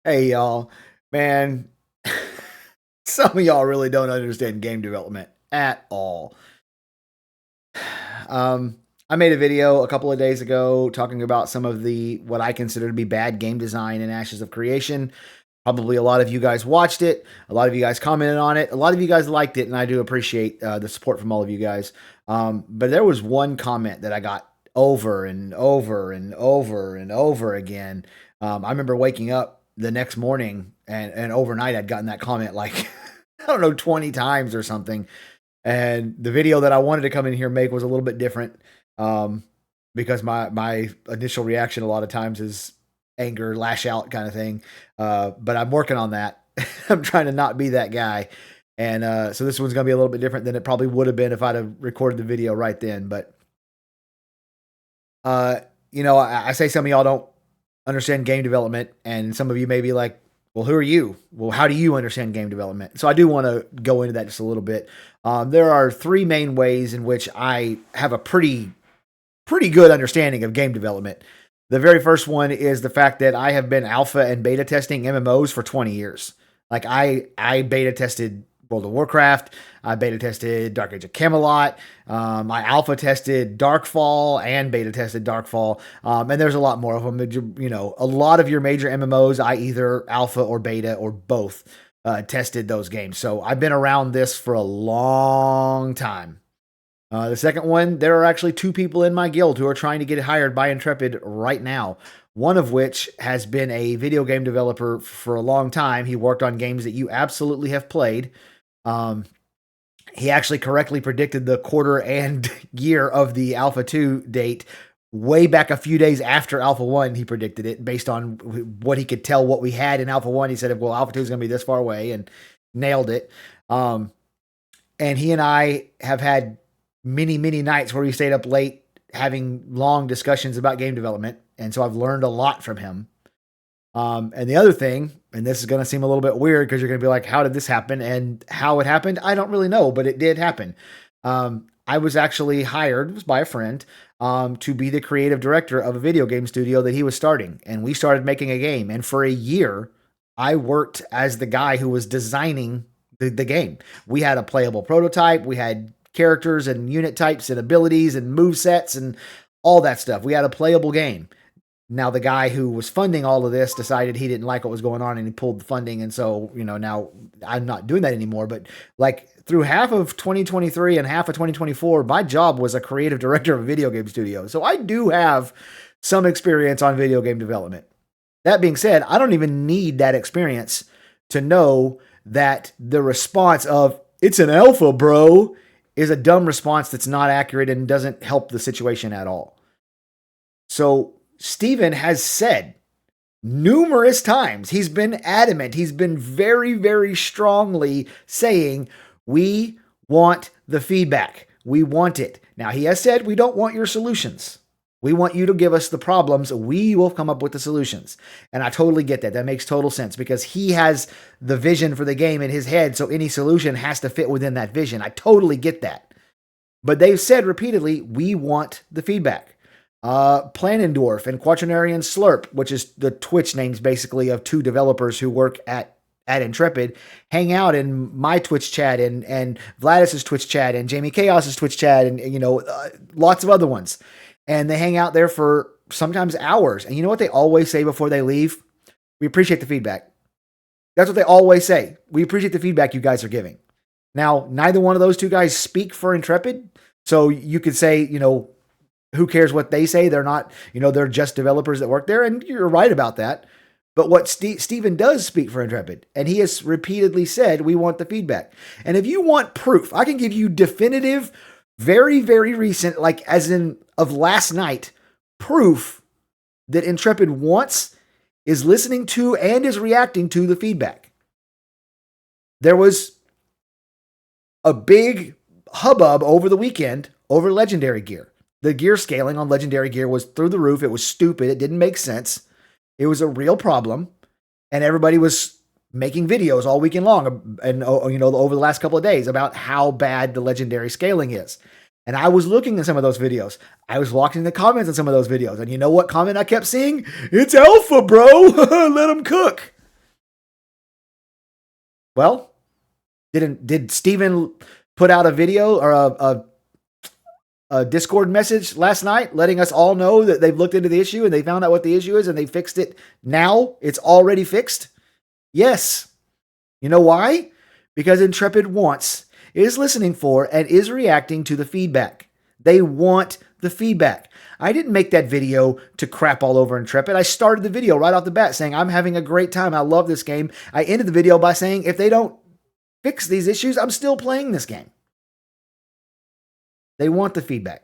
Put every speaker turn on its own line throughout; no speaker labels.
Hey y'all, man, some of y'all really don't understand game development at all. Um, I made a video a couple of days ago talking about some of the what I consider to be bad game design in Ashes of Creation. Probably a lot of you guys watched it. A lot of you guys commented on it. A lot of you guys liked it, and I do appreciate the support from all of you guys. But there was one comment that I got over and over and over and over again. I remember waking up the next morning and overnight I'd gotten that comment like I don't know 20 times or something. And the video that I wanted to come in here and make was a little bit different, um, because my initial reaction a lot of times is anger, lash out kind of thing. But I'm working on that. I'm trying to not be that guy. And so this one's going to be a little bit different than it probably would have been if I'd have recorded the video right then. But, uh, I say some of y'all don't understand game development, and some of you may be like, well, who are you? Well, how do you understand game development? So I do want to go into that just a little bit. There are three main ways in which I have a pretty good understanding of game development. The very first one is the fact that I have been alpha and beta testing MMOs for 20 years. Like I beta tested World of Warcraft, I beta tested Dark Age of Camelot, I alpha tested Darkfall and beta tested Darkfall, and there's a lot more of them. A lot of your major MMOs, I either alpha or beta or both tested those games. So I've been around this for a long time. The second one, there are actually two people in my guild who are trying to get hired by Intrepid right now. One of which has been a video game developer for a long time. He worked on games that you absolutely have played. Um, he actually correctly predicted the quarter and year of the Alpha 2 date way back a few days after Alpha 1. He predicted it based on what he could tell what we had in Alpha 1. He said, well, Alpha 2 is going to be this far away, and nailed it. And he and I have had many nights where we stayed up late having long discussions about game development. And so I've learned a lot from him. And the other thing, and this is going to seem a little bit weird because you're going to be like, how did this happen? And how it happened, I don't really know, but it did happen. I was actually hired, it was by a friend, to be the creative director of a video game studio that he was starting. And we started making a game. And for a year, I worked as the guy who was designing the game. We had a playable prototype. We had characters and unit types and abilities and move sets and all that stuff. We had a playable game. Now the guy who was funding all of this decided he didn't like what was going on and he pulled the funding. And so, now I'm not doing that anymore. But like through half of 2023 and half of 2024, my job was a creative director of a video game studio. So I do have some experience on video game development. That being said, I don't even need that experience to know that the response of "it's an alpha, bro" is a dumb response that's not accurate and doesn't help the situation at all. So Steven has said numerous times, he's been adamant, he's been very strongly saying, we want the feedback. We want it. Now, he has said, we don't want your solutions. We want you to give us the problems. We will come up with the solutions. And I totally get that. That makes total sense because he has the vision for the game in his head. So any solution has to fit within that vision. I totally get that. But they've said repeatedly, we want the feedback. Planendorf and Quaternarian Slurp, which is the Twitch names basically of two developers who work at Intrepid, hang out in my Twitch chat and Vladis's Twitch chat and Jamie Chaos's Twitch chat and lots of other ones. And they hang out there for sometimes hours. And you know what they always say before they leave? We appreciate the feedback. That's what they always say. We appreciate the feedback you guys are giving. Now, neither one of those two guys speak for Intrepid. So you could say, who cares what they say? They're not, they're just developers that work there. And you're right about that. But what Steven does speak for Intrepid. And he has repeatedly said, we want the feedback. And if you want proof, I can give you definitive, very recent, like as in of last night, proof that Intrepid wants, is listening to, and is reacting to the feedback. There was a big hubbub over the weekend over Legendary gear. The gear scaling on Legendary gear was through the roof. It was stupid. It didn't make sense. It was a real problem. And everybody was making videos all weekend long and, over the last couple of days about how bad the Legendary scaling is. And I was looking at some of those videos. I was watching the comments on some of those videos. And you know what comment I kept seeing? It's alpha, bro. Let them cook. Well, did Steven put out a video or a Discord message last night letting us all know that they've looked into the issue and they found out what the issue is and they fixed it now? It's already fixed? Yes. You know why? Because Intrepid wants, is listening for, and is reacting to the feedback. They want the feedback. I didn't make that video to crap all over Intrepid. I started the video right off the bat saying, I'm having a great time. I love this game. I ended the video by saying, if they don't fix these issues, I'm still playing this game. They want the feedback.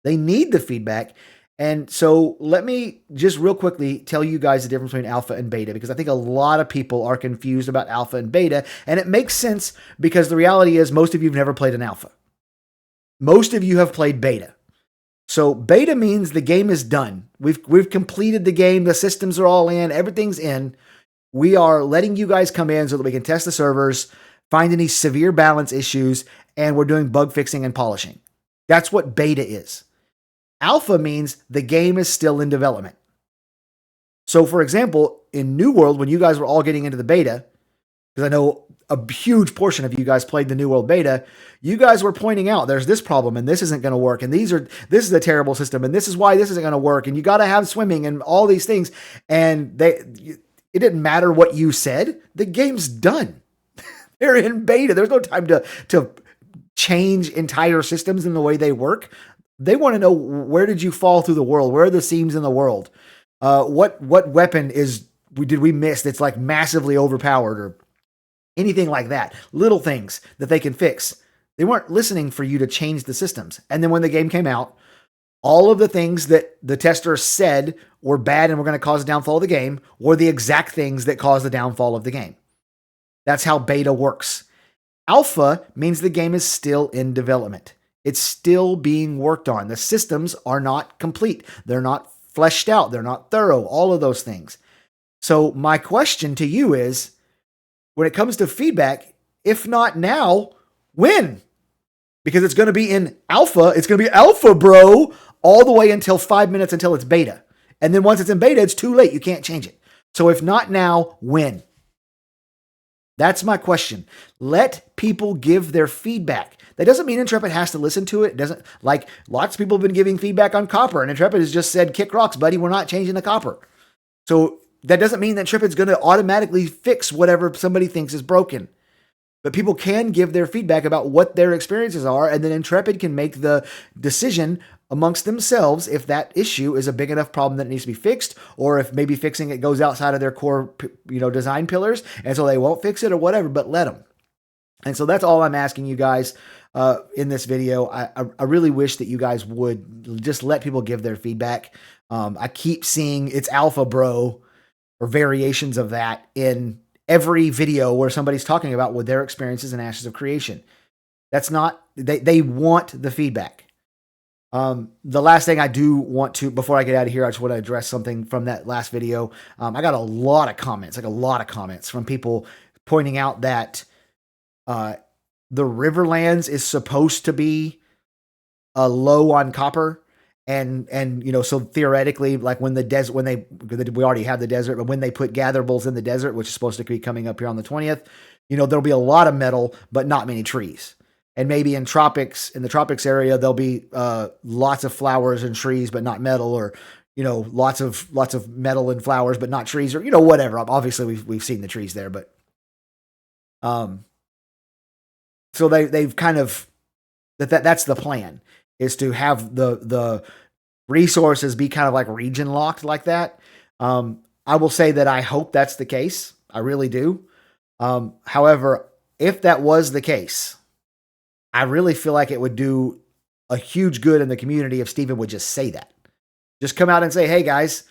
They need the feedback. And so let me just real quickly tell you guys the difference between alpha and beta, because I think a lot of people are confused about alpha and beta. And it makes sense because the reality is most of you have never played an alpha. Most of you have played beta. So beta means the game is done. We've completed the game. The systems are all in. Everything's in. We are letting you guys come in so that we can test the servers, find any severe balance issues, and we're doing bug fixing and polishing. That's what beta is. Alpha means the game is still in development. So, for example, in New World, when you guys were all getting into the beta, because I know a huge portion of you guys played the New World beta, you guys were pointing out there's this problem and this isn't going to work, and this is a terrible system, and this is why this isn't going to work, and you got to have swimming and all these things. And it didn't matter what you said. The game's done. They're in beta. There's no time to change entire systems in the way they work. They want to know, where did you fall through the world? Where are the seams in the world? What weapon did we miss that's like massively overpowered or anything like that? Little things that they can fix. They weren't listening for you to change the systems. And then when the game came out, all of the things that the testers said were bad and were going to cause the downfall of the game were the exact things that caused the downfall of the game. That's how beta works. Alpha means the game is still in development. It's still being worked on. The systems are not complete. They're not fleshed out. They're not thorough. All of those things. So my question to you is, when it comes to feedback, if not now, when? Because it's going to be in alpha. It's going to be alpha, bro, all the way until 5 minutes until it's beta. And then once it's in beta, it's too late. You can't change it. So if not now, when? That's my question. Let people give their feedback. That doesn't mean Intrepid has to listen to it. It doesn't, like, lots of people have been giving feedback on copper, and Intrepid has just said, kick rocks, buddy. We're not changing the copper. So that doesn't mean that Intrepid's going to automatically fix whatever somebody thinks is broken. But people can give their feedback about what their experiences are, and then Intrepid can make the decision amongst themselves if that issue is a big enough problem that it needs to be fixed, or if maybe fixing it goes outside of their core, design pillars, and so they won't fix it or whatever, but let them. And so that's all I'm asking you guys in this video. I really wish that you guys would just let people give their feedback. I keep seeing it's alpha, bro, or variations of that in every video where somebody's talking about what their experiences in Ashes of Creation. That's not, they want the feedback. The last thing I do want to, before I get out of here, I just want to address something from that last video. I got a lot of comments from people pointing out that the Riverlands is supposed to be low on copper. And so theoretically, like when we already have the desert, but when they put gatherables in the desert, which is supposed to be coming up here on the 20th, there'll be a lot of metal, but not many trees. And maybe in the tropics area, there'll be lots of flowers and trees, but not metal, or lots of metal and flowers, but not trees, or whatever. Obviously, we've seen the trees there, but so they've kind of that's the plan, is to have the resources be kind of like region locked like that. I will say that I hope that's the case. I really do. However, if that was the case, I really feel like it would do a huge good in the community if Steven would just say that. Just come out and say, hey guys,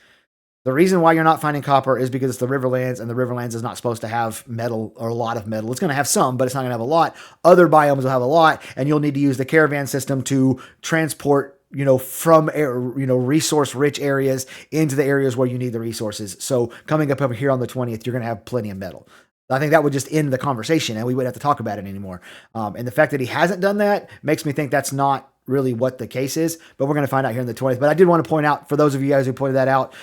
the reason why you're not finding copper is because it's the Riverlands, and the Riverlands is not supposed to have metal, or a lot of metal. It's going to have some, but it's not going to have a lot. Other biomes will have a lot, and you'll need to use the caravan system to transport, from resource-rich areas into the areas where you need the resources. So coming up over here on the 20th, you're going to have plenty of metal. I think that would just end the conversation and we wouldn't have to talk about it anymore. And the fact that he hasn't done that makes me think that's not really what the case is, but we're going to find out here in the 20th. But I did want to point out, for those of you guys who pointed that out,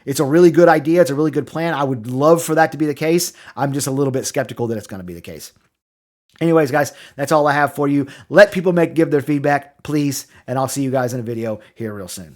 it's a really good idea. It's a really good plan. I would love for that to be the case. I'm just a little bit skeptical that it's going to be the case. Anyways, guys, that's all I have for you. Let people give their feedback, please, and I'll see you guys in a video here real soon.